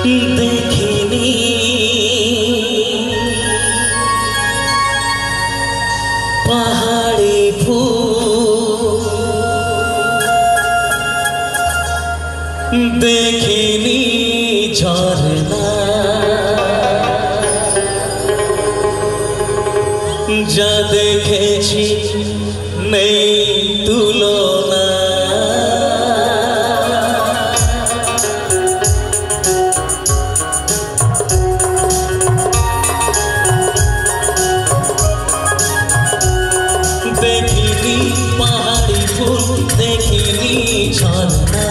দেখিনি পাহাড়ি ফুল দেখিনি ঝরনা যা দেখেছি নেই তুলনা দেখিনি পাহাড়ি ফুল দেখিনি ঝরনা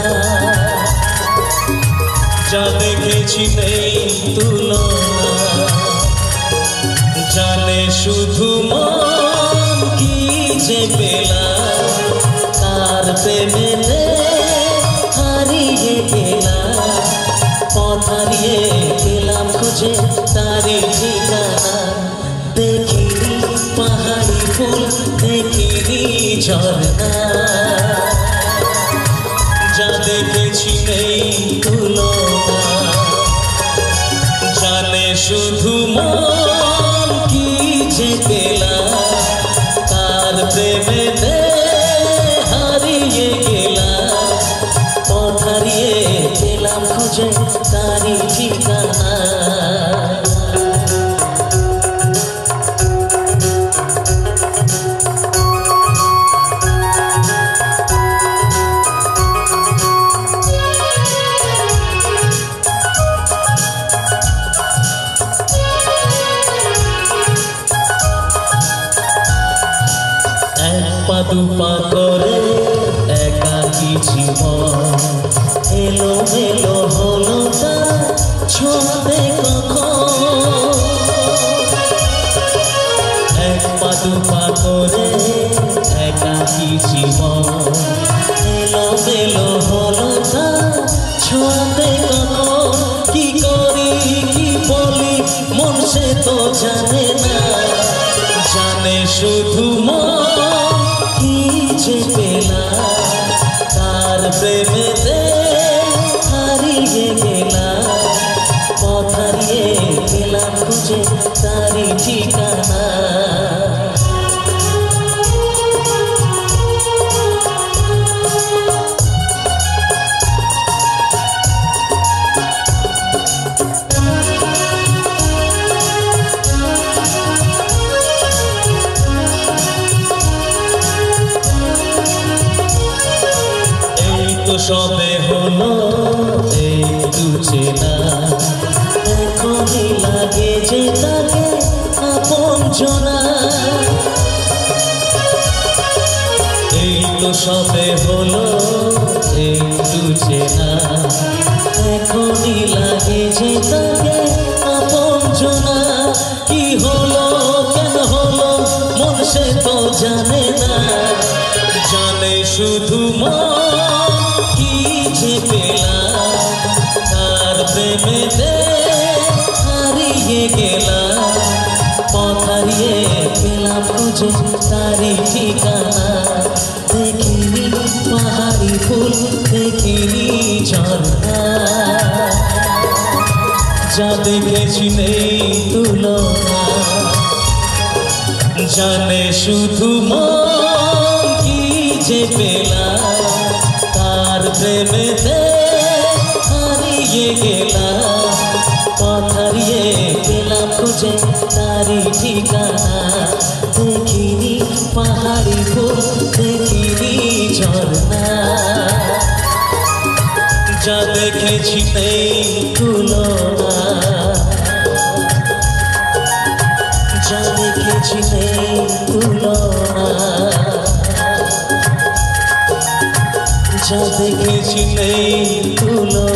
যা দেখেছি নেই তুলনা জানে শুধু মন কি যে পেলাম তার প্রেমেতে হারিয়ে গেলাম পথ হারিয়ে গেলাম খুঁজে তারি ঠিকানা দেখিনি পাহাড়ি ফুল দেখিনি ঝরনা যা দেখেছি নেই তুলনা জানে শুধু মন কি যে পেলাম তার প্রেমেতে হারিয়ে গেলাম পথ হারিয়ে গেলাম খুঁজে তারি ঠিকানা দুপা করে একাকী জীবন এলো মেলো হলো তা ছোঁয়াতে কখন এক পা দুপা করে একাকী জীবন এলো মেলো হলো তা ছোঁয়াতে কখন কি করি কি বলি মন সে তো জানে না জানে শুধু মন কি যে পেলাম তার প্রেমেতে হারিয়ে গেলাম পথ হারিয়ে গেলাম খুঁজে তারি ঠিকানা সবে হলো একটু চেনা এখনই লাগে যে তাকে আপন জনা এই তো সবে হলো একটু চেনা এখনই লাগে যে তাকে আপন জনা কি হলো কেন হলো মন সে তো জানে না জানে শুধু মন কি যে পেলাম তার প্রেমেতে হারিয়ে গেলাম পথ হারিয়ে গেলাম খুঁজে তারি ঠিকানা দেখিনি পাহাড়ি ফুল দেখিনি ঝরনা যা দেখেছি নেই তুলনা জানে শুধু মন কি যে পেলাম তার প্রেমেতে হারিয়ে গেলাম পথ হারিয়ে গেলাম খুঁজে তারি ঠিকানা দেখিনি পাহাড়ি ফুল দেখিনি ঝরনা যা দেখেছি নেই তুলনা যা দেখেছি নেই তুলনা যা দেখেছি নেই তুলনা।